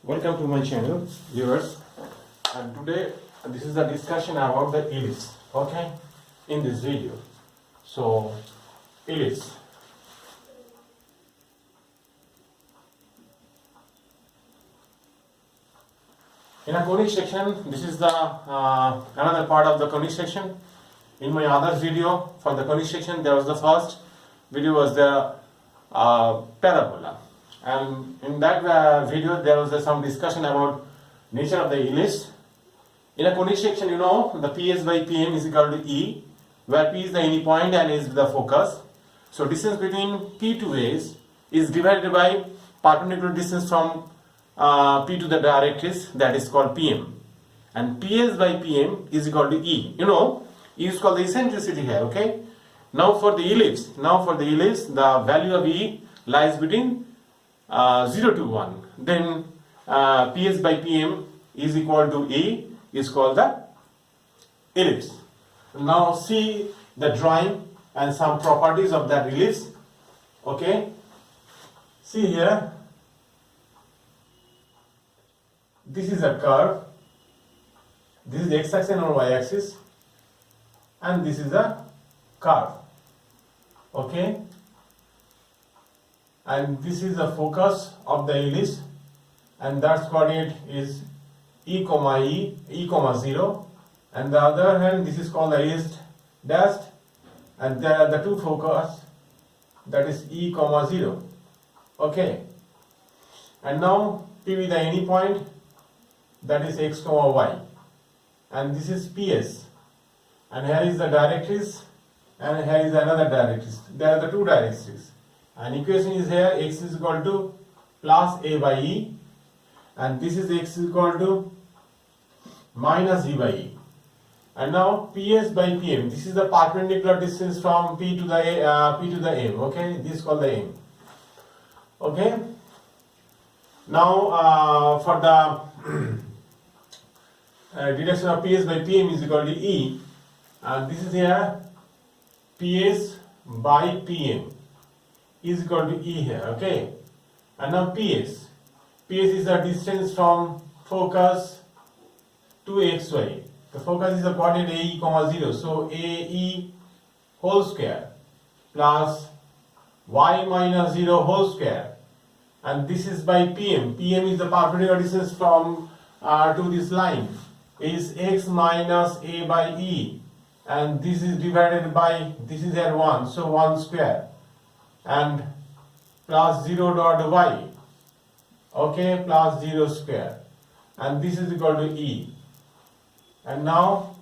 Welcome to my channel, viewers. And today this is a discussion about the ellipse. Okay, in this video. So, ellipse. In a conic section, this is the another part of the conic section. In my other video for the conic section, there was the first video was the parabola, and in that video there was some discussion about nature of the ellipse. In a conic section, you know the PS by PM is equal to E, where P is the any point and is the focus. So distance between P to A is divided by perpendicular distance from P to the directrix, that is called PM, and PS by PM is equal to E. You know, E is called the eccentricity here. Okay. Now for the ellipse, the value of E lies between 0 to 1. Then PS by PM is equal to E is called the ellipse. Now see the drawing and some properties of that ellipse. Okay. See here. This is a curve. This is the x-axis and y-axis, and this is a curve. Okay, and this is the focus of the ellipse, and that's coordinate is E comma 0, and the other hand this is called the east dashed, and there are the two focus, that is E comma 0. Okay, and now P with the any point, that is x comma y, and this is PS, and here is the directrix, and here is another directrix. There are the two directrices, and equation is here x is equal to plus a by e, and this is x is equal to minus e by e. And now PS by PM, this is the perpendicular distance from P to the M. Okay, this is called the M. Okay, now for the deduction of PS by PM is equal to E, and this is here PS by PM is equal to E here. Okay, and now PS is the distance from focus to XY. The focus is the coordinate AE comma 0, so AE whole square plus y minus 0 whole square, and this is by PM. PM is the perpendicular distance from to this line is x minus a by e, and this is divided by, this is here 1, so 1 square, and plus 0 dot y, okay, plus 0 square, and this is equal to e. And now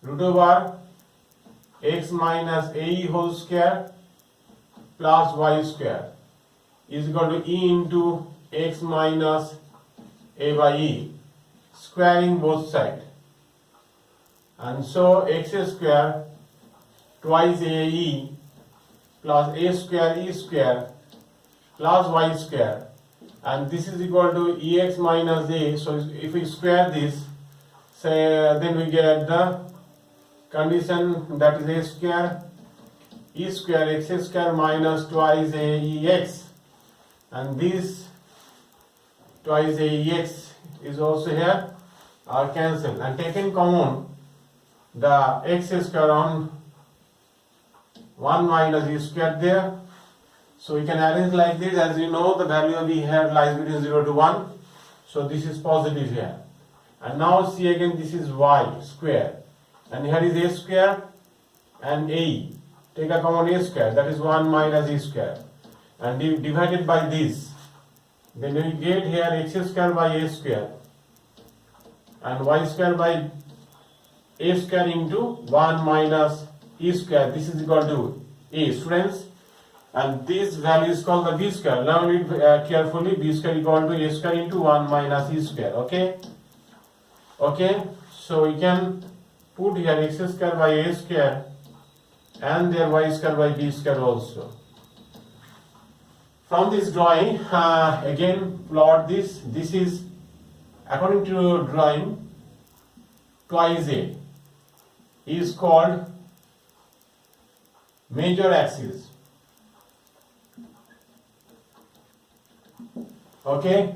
root over x minus a whole square plus y square is equal to e into x minus a by e, squaring both sides, and so x square twice ae plus a square e square plus y square, and this is equal to ex minus a. So if we square this, say, then we get the condition, that is a square e square x square minus twice aex, and this twice aex is also here are cancelled, and taken common the x square on 1 minus e square there. So we can arrange like this. As you know, the value of e here lies between 0 to 1, so this is positive here. And now see again, this is y square, and here is a square and a, take a common a square, that is 1 minus e square, and divided by this, then we get here x square by a square and y square by a square into 1 minus e square. This is equal to a, students, and this value is called the b square. Learn it carefully. B square equal to a square into 1 minus e square. Okay, okay, so we can put here x square by a square and there y square by b square also. From this drawing, again plot this. This is according to drawing twice a is called major axis. okay,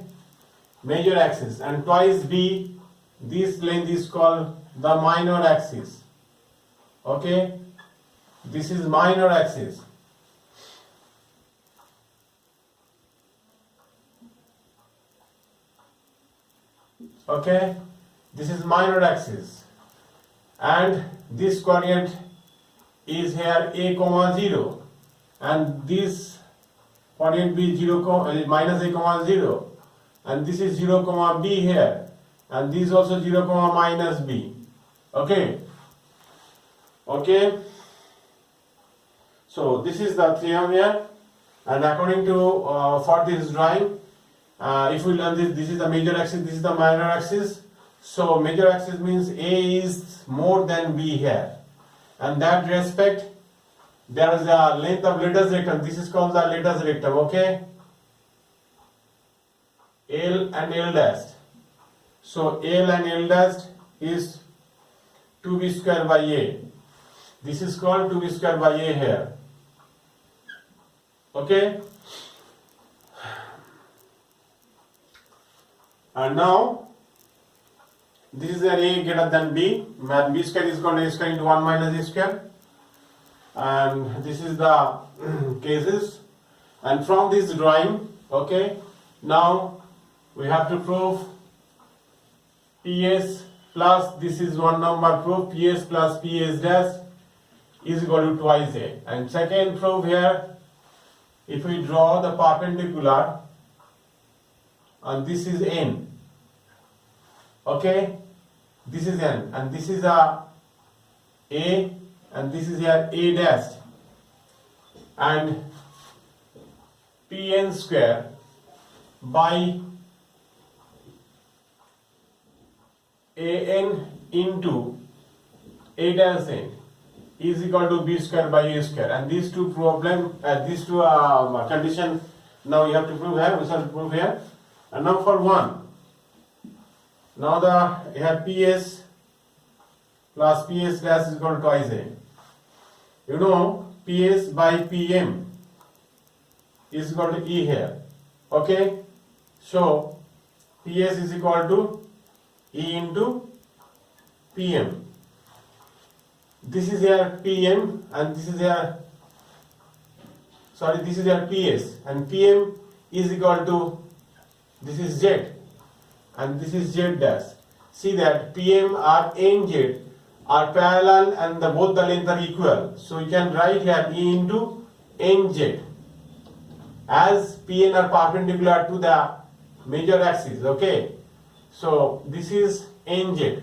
major axis, and twice B, this length is called the minor axis, okay, this is minor axis. Okay, this is minor axis, and this coordinate is here a comma 0, and this coordinate be 0 minus a comma 0, and this is 0 comma b here, and this also 0 comma minus b. Okay, okay, so this is the theorem here, and according to for this drawing, if we learn this is the major axis, this is the minor axis. So major axis means A is more than B here, and that respect there is a length of lattice rectum. This is called the lattice rectum. Okay, L and L dash. So L and L dash is 2b square by A. This is called 2b square by A here. Okay. And now this is an A greater than B, where B square is equal to A square into 1 minus A square, and this is the cases. And from this drawing, okay, now we have to prove PS plus, this is one number proof, PS plus PS dash is equal to twice A. And second proof here, if we draw the perpendicular, and this is N, okay, this is N, and this is a, and this is here A dash, and Pn square by An into A dash N is equal to B square by A square, and these two condition now you have to prove here, we shall prove here. And now for 1, now you have PS plus PS dash is equal to twice A. You know PS by PM is equal to E here. Okay, so PS is equal to E into PM. This is here PM, and this is here, sorry, this is here PS, and PM is equal to, this is Z, and this is Z dash. See that PM or NZ are parallel, and both the length are equal. So you can write here E into NZ, as PN are perpendicular to the major axis. Okay, so this is NZ,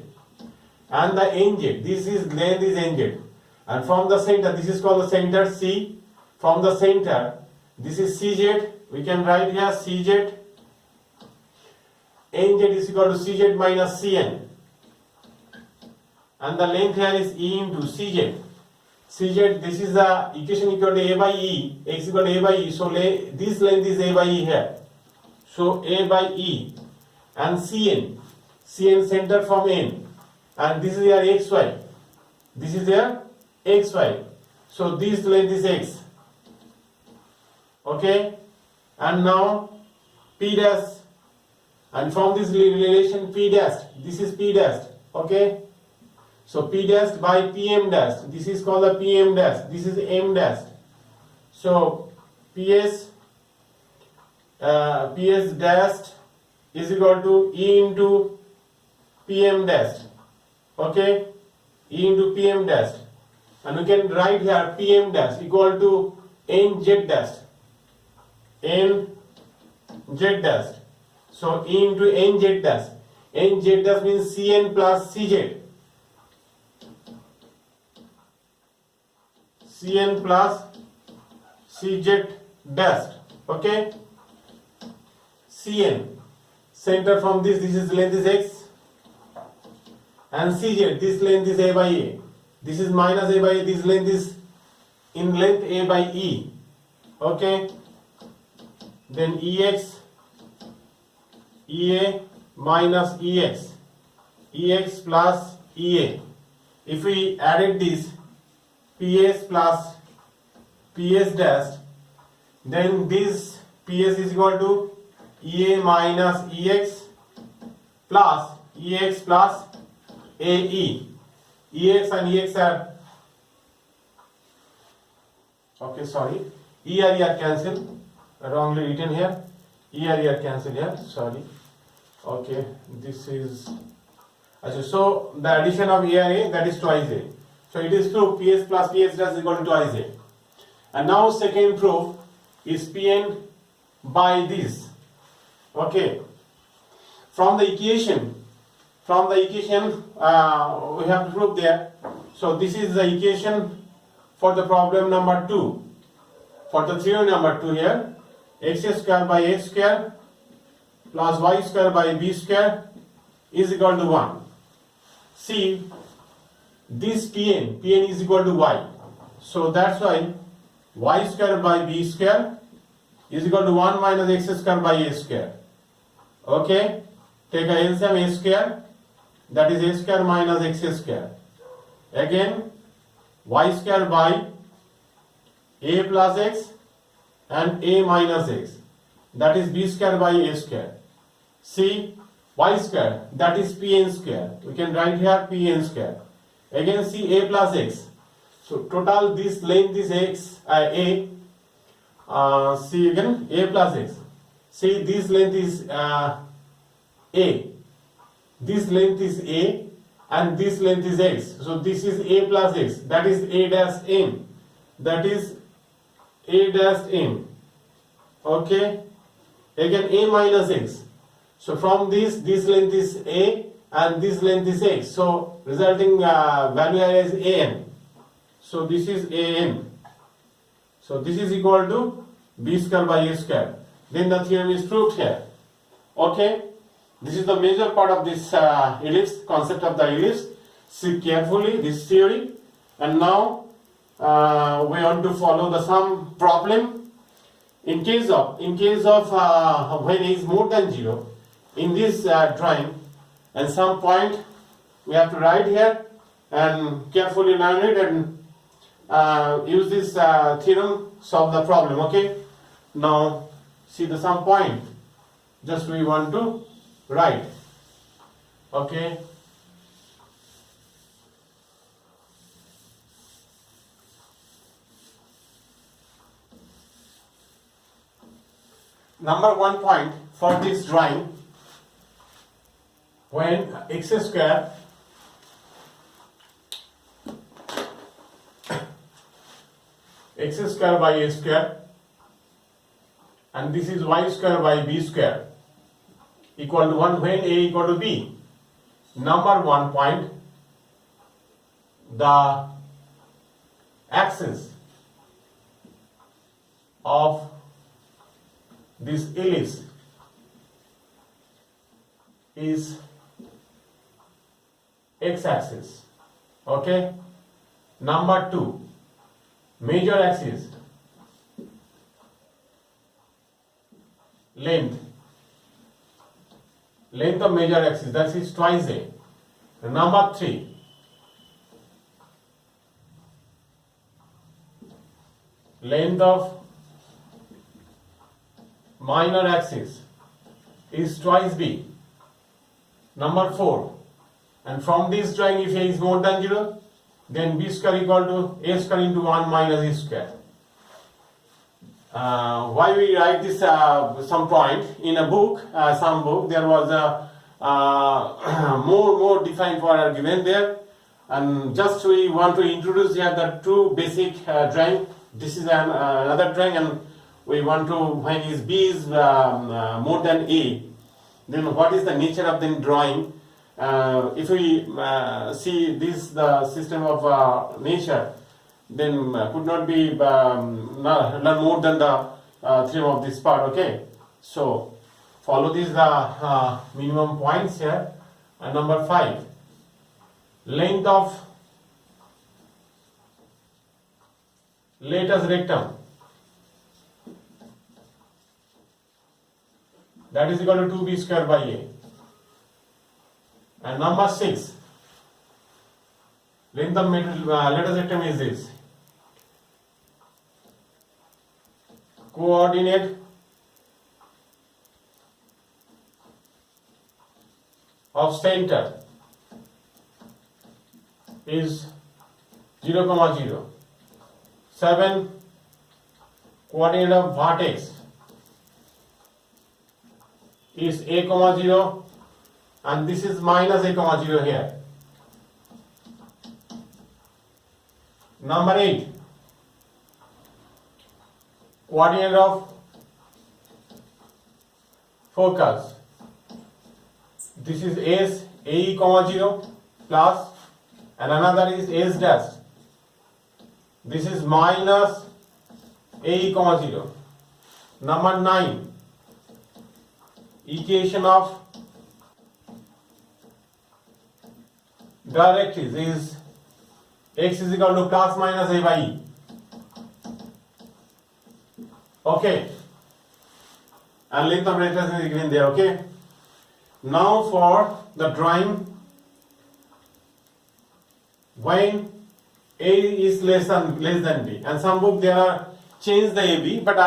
and the NZ, this is length is NZ, and from the center, this is called the center C. From the center, this is CZ. We can write here CZ. NZ is equal to CZ minus CN, and the length here is E into CZ. CZ, this is the equation equal to A by E, X equal to A by E, so this length is A by E here. So A by E, and CN center from N, and this is your XY, this is your XY, so this length is X. Okay, and now P dash, and from this relation P dash, this is P dash. Okay, so P dash by PM dash, this is called the PM dash, this is M dash. So PS dash is equal to E into PM dash. Okay, E into PM dash, and we can write here PM dash equal to NZ dash, NZ dash. So E into NZ dash, NZ dash means CN plus CZ, CN plus CZ dash. Okay, CN center from this is length is X, and CZ, this length is A by A, this is minus A by A, this length is in length A by E. Okay, then EX, EA minus EX, EX plus EA. If we added this PS plus PS dash, then this PS is equal to EA minus EX plus EX plus AE. EX and EX are okay, sorry. E and E are cancelled. Wrongly written here. E and E are cancelled here. Sorry. Okay, this is so the addition of E and A, that is twice A. So it is true PS plus PS dash is equal to twice A. And now second proof is Pn by this. Okay. From the equation we have to prove there. So this is the equation for the problem number 2. For the theorem number 2 here, x square by a square plus y square by b square is equal to 1. See, this Pn is equal to y. So that's why y square by b square is equal to 1 minus x square by a square. Okay, take a LCM a square, that is a square minus x square. Again, y square by a plus x and a minus x, that is b square by a square. See, y square, that is Pn square. We can write here Pn square. Again, see a plus x. So total this length is x a. See again a plus x. See, this length is a. This length is a and this length is x. So this is a plus x. That is a dash n. That is a dash n. Okay. Again a minus x. So from this length is a and this length is x. So resulting value is an. So this is an. So this is equal to b square by a square. Then the theorem is proved here. Okay. This is the major part of this ellipse, concept of the ellipse. See carefully this theory. And now we want to follow the sum problem. In case of when a is more than 0, in this drawing, and some point we have to write here and carefully learn it and use this theorem, solve the problem. Okay. Now see the sum point. Just we want to write. Okay. Number 1 point for this drawing, when x square by a square and this is y square by b square equal to 1 when a equal to b. Number 1 point, the axis of this ellipse is x-axis. Okay. Number 2, major axis, length of major axis, that is twice a. Number 3, length of minor axis is twice b. Number 4, and from this drawing, if a is more than 0, then b square equal to a square into 1 minus a square. Why we write this some point in a book, some book there was a more defined for given there, and just we want to introduce here the two basic drawing. This is another drawing, and we want to, when is b is more than a, then what is the nature of the drawing? If we see this the system of nature, then could not be learn more than the theorem of this part. Okay, so follow these the minimum points here. And number 5, length of latus rectum, that is equal to 2b square by a. And number 6, length of latus rectum is this. Coordinate of center is 0, 0. 7 coordinate of vertex is a, 0, and this is minus a, 0 here. Number 8, coordinate of focus. This is S, AE, 0 plus, and another is S dash. This is minus AE, 0. Number 9, equation of directrix is x is equal to plus minus a by e. Okay, and length of rectangle is given there. Okay, now for the drawing, when a is less than b, and some book there are change the ab, but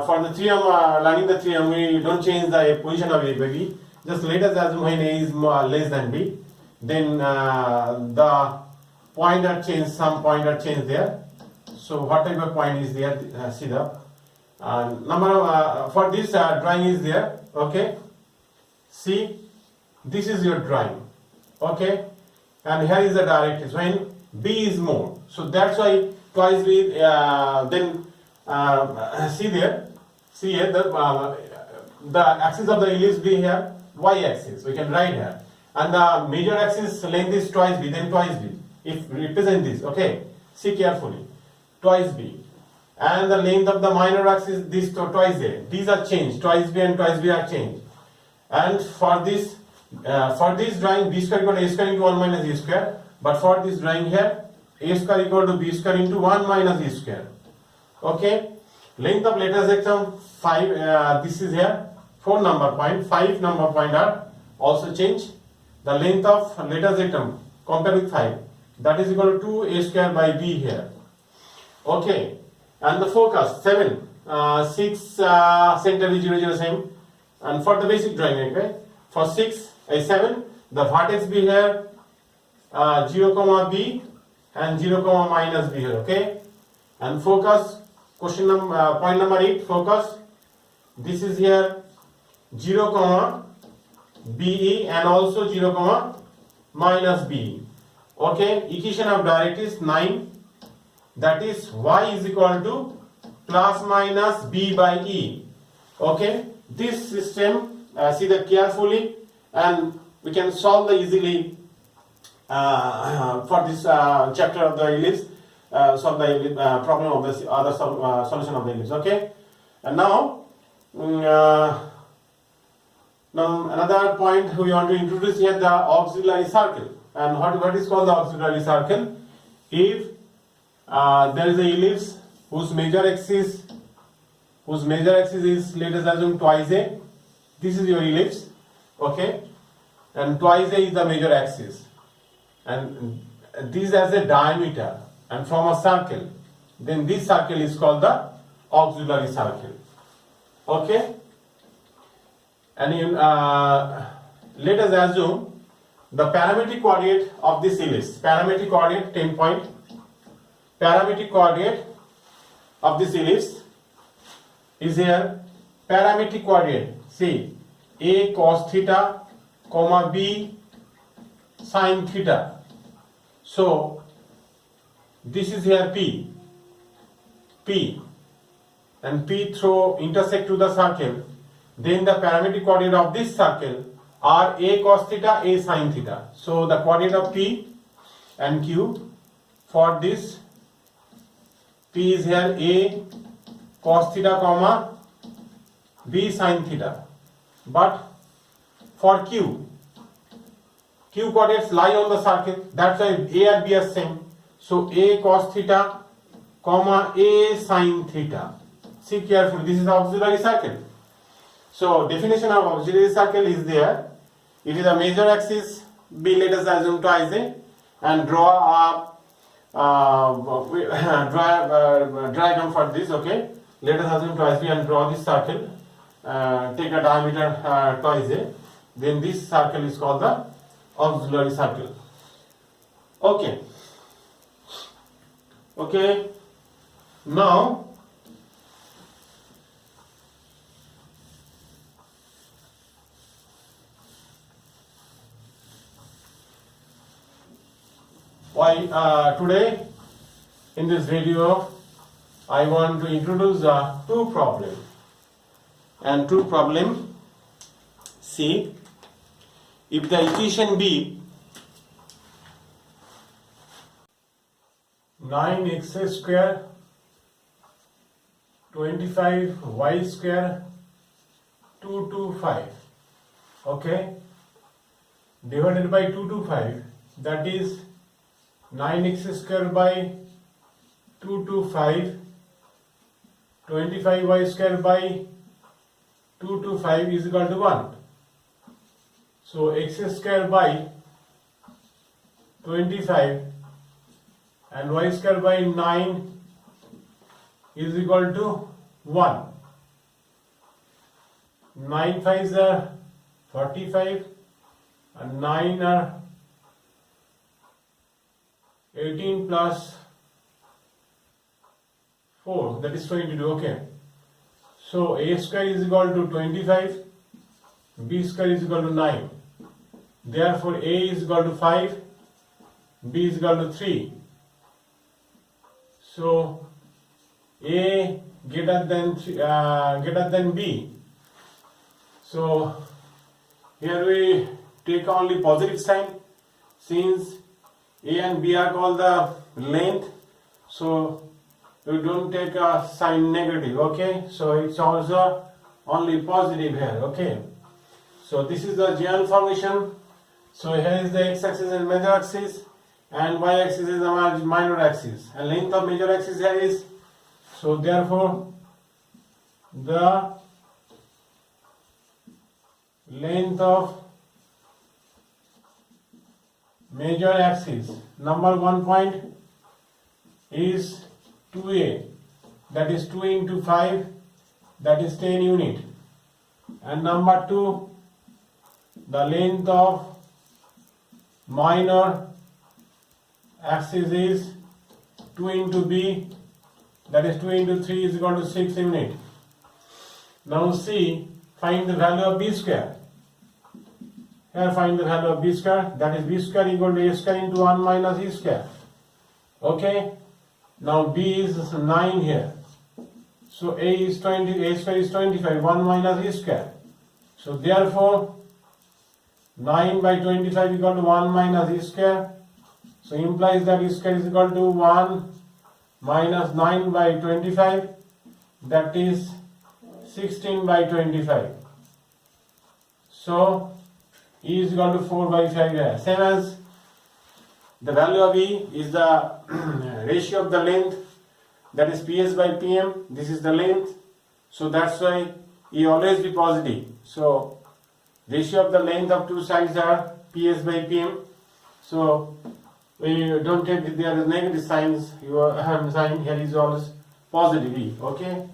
for the theorem, learning the theorem, we don't change the position of a by b. Just let us assume when a is less than b, then the pointer change, some pointer change there. So what type of point is there? See the number for this drawing is there. Okay, see, this is your drawing. Okay, and here is the directrix when b is more. So that's why twice b. Then see there, see here the axis of the ellipse be here, y axis. We can write here, and the major axis length is twice b. Then twice b. If represent this, okay, see carefully, twice b, and the length of the minor axis this twice a. These are changed, twice b and twice b are changed. And for this drawing, b square equal to a square into 1 minus a square. But for this drawing here, a square equal to b square into 1 minus a square. Okay, length of letter sectum 5. This is here 4 number point, 5 number point are also changed. The length of letter sectum compared with 5, that is equal to 2a square by b here. Okay, and the focus 7, 6 center is 0, 0 same. And for the basic drawing, okay, for 6 a 7, the vertex be here 0, b and 0, minus b here. Okay, and focus question number point number 8, focus. This is here 0, be and also 0, minus b. Okay, equation of directrix 9, that is y is equal to plus minus b by e. Okay, this system, see that carefully, and we can solve the easily for this chapter of the ellipse, solve the problem of the other solution of the ellipse. Okay, and now another point we want to introduce here, the auxiliary circle. And what is called the auxiliary circle? If there is a ellipse whose major axis is, let us assume, twice a. This is your ellipse, okay, and twice a is the major axis, and this has a diameter and from a circle, then this circle is called the auxiliary circle. Okay, and let us assume the parametric coordinate of this ellipse, parametric coordinate 10 point, parametric coordinate of this ellipse is here, parametric coordinate, see, a cos theta, comma b sin theta. So this is here p, and p through intersect to the circle, then the parametric coordinate of this circle are a cos theta, a sin theta. So the coordinate of p and q for this, p is here a cos theta, comma b sin theta. But for q coordinates lie on the circle, that's why a and b are same. So a cos theta, comma a sin theta. See carefully, this is auxiliary circle. So definition of auxiliary circle is there. It is a major axis, b let us assume twice a, and draw a diagram for this. Okay, let us assume twice b and draw this circle. Take a diameter twice a, then this circle is called the auxiliary circle. Okay. Okay. Now today in this video I want to introduce two problems. And two problem, see, if the equation be 9x square 25y square 225, okay, divided by 225, that is 9x square by 225, 25y square by 225 is equal to 1. So x square by 25 and y square by 9 is equal to 1. 9 5s are 45 and 9 are 18 plus 4, that is 22, okay. So a square is equal to 25, b square is equal to 9. Therefore a is equal to 5, b is equal to 3. So a greater than b. So here we take only positive sign, since a and b are called the length. So we don't take a sign negative, okay? So it's also only positive here, okay? So this is the general formation. So here is the x-axis and major axis, and y-axis is the minor axis, and length of major axis here is, so therefore the length of major axis, number 1 point is 2a, that is 2 into 5, that is 10 unit, and number 2, the length of minor axis is 2 into b, that is 2 into 3 is equal to 6 unit. Now see, find the value of b square. Here find the value of b square, that is b square equal to a square into 1 minus e square, okay. Now b is 9 here, so a is 20, a square is 25, 1 minus e square. So therefore 9 by 25 equal to 1 minus e square. So implies that e square is equal to 1 minus 9 by 25, that is 16 by 25. So e is equal to 4 by 5 here. Same as the value of E is the ratio of the length, that is PS by PM. This is the length, so that's why E always be positive. So ratio of the length of two sides are PS by PM. So we don't take there are negative signs. Your sign here is always positive E. Okay.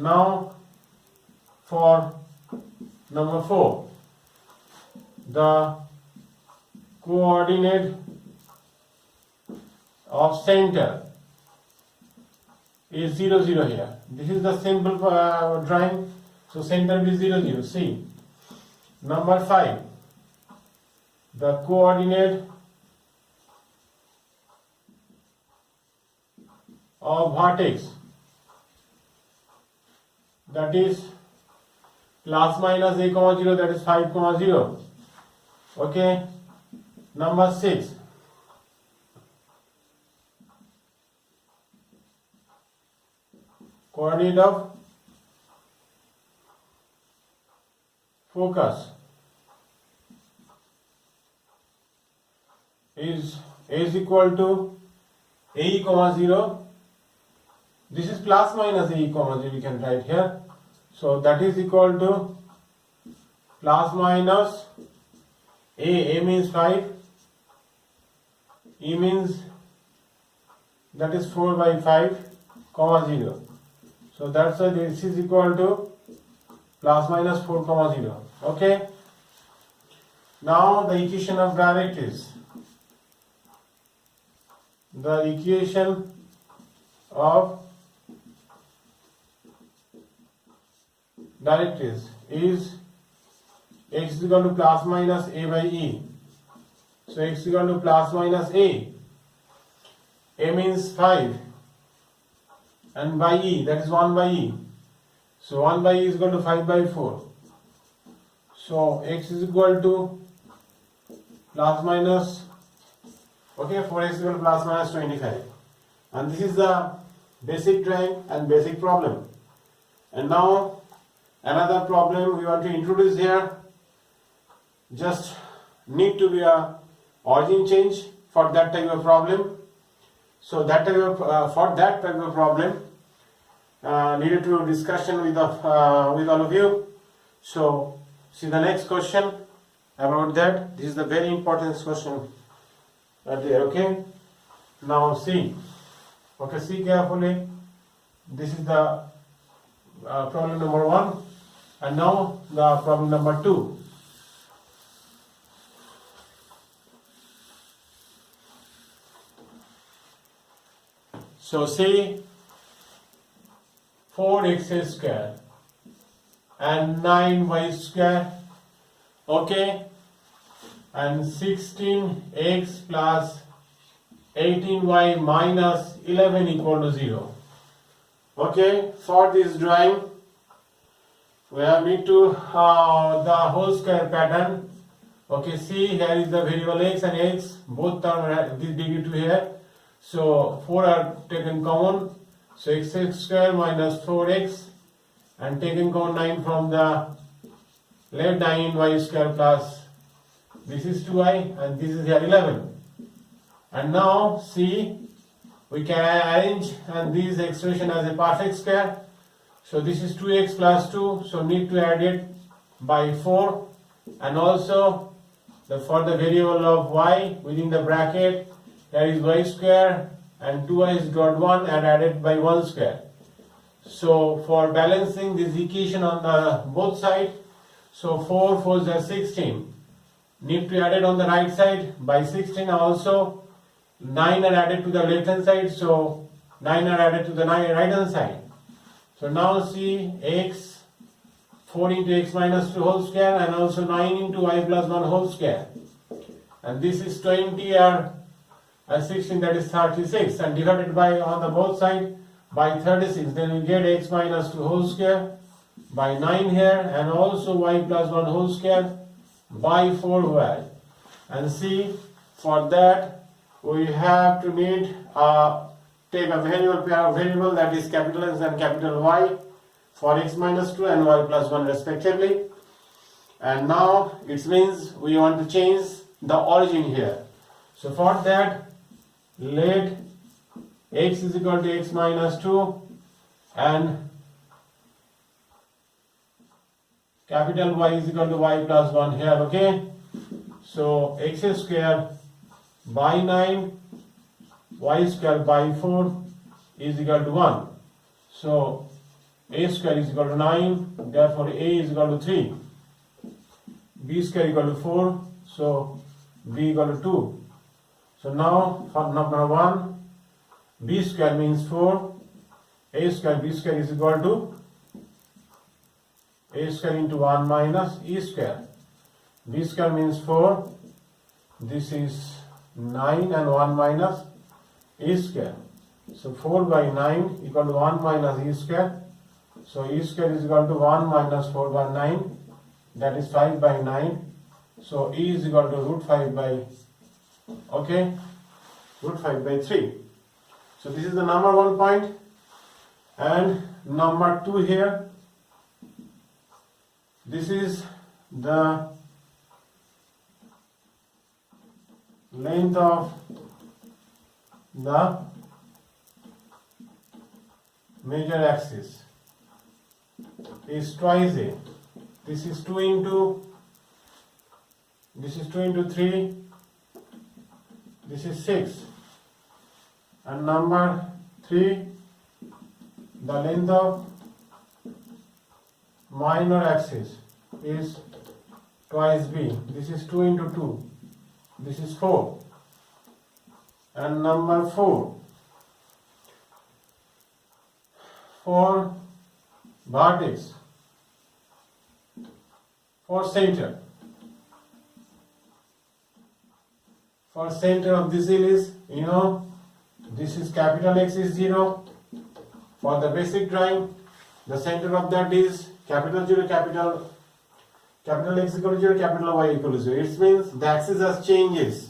Now for number 4, the coordinate of center is 0 0 here. This is the simple drawing. So center is 0 0. See, number 5, the coordinate of vertex, that is plus minus a comma 0, that is 5 comma 0. Okay. Number 6, coordinate of focus is equal to a comma 0. This is plus minus a comma 0, you can write here. So that is equal to plus minus a means 5, e means that is 4 by 5 comma 0. So that's why this is equal to plus minus 4 comma 0. Okay. Now the equation of directrix. The equation of directrix is x is equal to plus minus a by e. So x is equal to plus minus a. A means 5 and by e, that is 1 by e. So 1 by e is equal to 5 by 4. So x is equal to plus minus, okay, 4x is equal to plus minus 25. And this is the basic drawing and basic problem. And now another problem we want to introduce here. Just need to be a origin change for that type of problem. So that type of for that type of problem needed to discussion with all of you. So see the next question about that. This is the very important question right there. Okay. Now see. Okay, see carefully. This is the problem number 1, and now the problem number 2. So say 4x square and 9y square, okay, and 16x plus 18y minus 11 equal to 0. Okay, for this drawing we have need to the whole square pattern. Okay, see here is the variable x and x, both are this degree to here. So 4 are taken common, so x square minus 4x, and taken common 9 from the left diagonal, y square plus this is 2y and this is here 11. And now see, we can arrange and this expression as a perfect square. So this is 2x plus 2, so need to add it by 4, and also for the variable of y within the bracket, there is y square and 2y is dot 1 and added by 1 square. So for balancing this equation on the both sides, so 4 4s are 16. Need to add it on the right side by 16. Also 9 are added to the left hand side, so 9 are added to the right hand side. So now see x 4 into x minus 2 whole square and also 9 into y plus 1 whole square. And this is 20 or 16, that is 36, and divided by on the both side by 36. Then we get x minus 2 whole square by 9 here, and also y plus 1 whole square by 4y. And see, for that we have to need take a variable that is capital X and capital Y for x minus 2 and y plus 1 respectively. And now it means we want to change the origin here. So for that, let x is equal to x minus 2 and capital Y is equal to y plus 1 here, okay? So x square by 9, y square by 4 is equal to 1. So a square is equal to 9, therefore a is equal to 3. B square equal to 4, so b equal to 2. So now for number 1, b square means 4, a square b square is equal to a square into 1 minus e square. B square means 4, this is 9 and 1 minus e square. So 4 by 9 equal to 1 minus e square. So e square is equal to 1 minus 4 by 9, that is 5 by 9. So e is equal to root 5 by, okay, root 5 by 3. So this is the number 1 point. And number 2 here, this is the length of the major axis is twice a. This is 2 into 3, this is 6. And number 3, the length of minor axis is twice b. This is 2 into 2. This is 4. And number 4. For vertex, for center. For center of this hill is, this is capital X is 0. For the basic drawing, the center of that is capital 0, capital X equal to 0, capital Y equal to 0. It means the axis has changes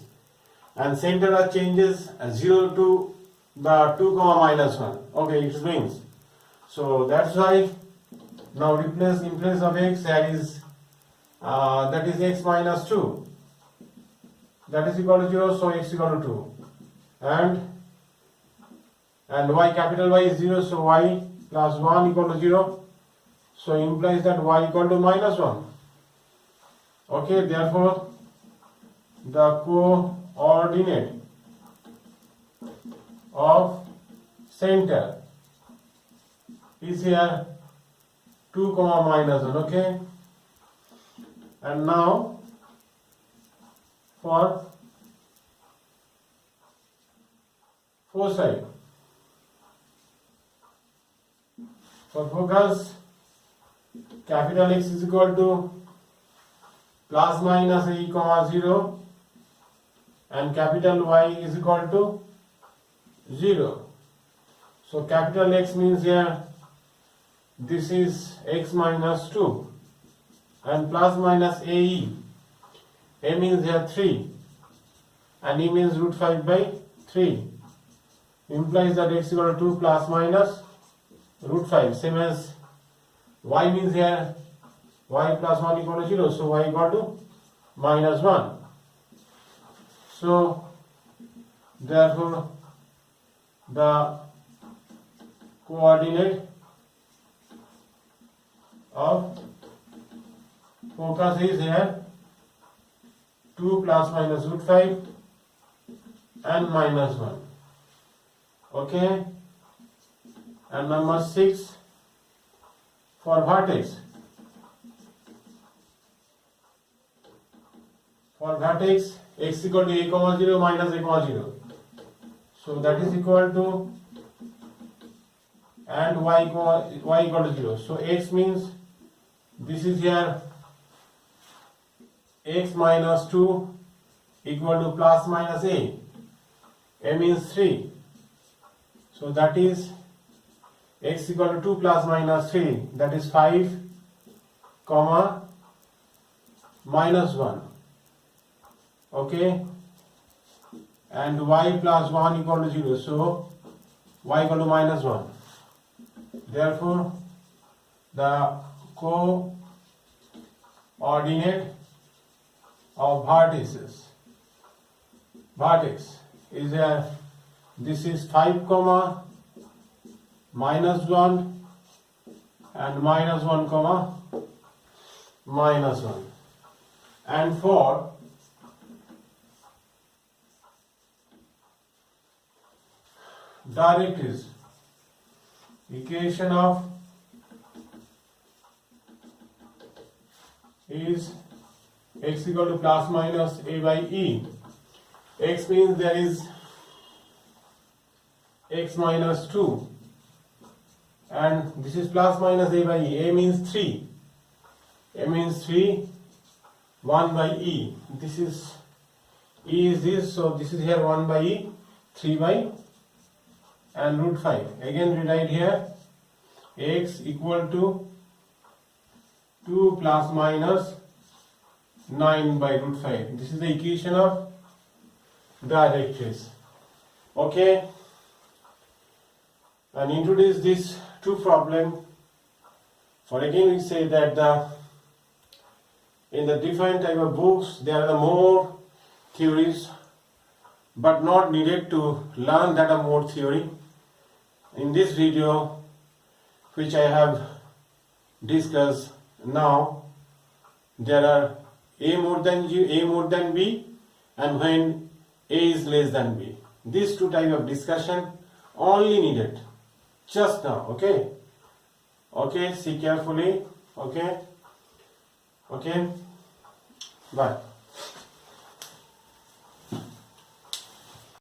and center has changes 0 to the 2 comma minus 1. Okay, it means. So that's why now replace in place of x that is x minus 2. That is equal to 0, so x equal to 2. And y, capital Y is 0, so y plus 1 equal to 0. So implies that y equal to minus 1. Okay, therefore the coordinate of center is here 2 comma minus 1. Okay, and now for foci, for focus, capital X is equal to plus minus a comma 0 and capital Y is equal to 0. So capital X means here this is x minus 2 and plus minus AE. A means here 3 and E means root 5 by 3. Implies that x equal to 2 plus minus root 5. Same as Y means here y plus 1 equal to 0. So y equal to minus 1. So therefore the coordinate of focus is here 2 plus minus root 5 and minus 1. Okay, and number 6 for vertex. For vertex, x equal to a comma 0 minus a comma 0. So that is equal to and y equal to 0. So x means this is here x minus 2 equal to plus minus a. A means 3. So that is x equal to 2 plus minus 3. That is 5 comma minus 1. Okay, and y plus 1 equal to 0. So y equal to minus 1. Therefore the coordinate of vertex is here, this is 5 comma minus 1 and minus 1 comma minus 1. And for directrix, equation of is x equal to plus minus a by e. X means there is x minus 2 and this is plus minus a by e. A means 3. A means 3, 1 by e. This is e is this, so this is here 1 by e, 3 by and root 5. Again rewrite here x equal to 2 plus minus 9 by root 5. This is the equation of directrix. Okay, and introduce these two problems. For again we say that in the different type of books there are more theories but not needed to learn that are more theory. In this video which I have discussed now, there are a more than b and when a is less than b. These two type of discussion only needed just now. Okay, okay, see carefully. Okay, Bye.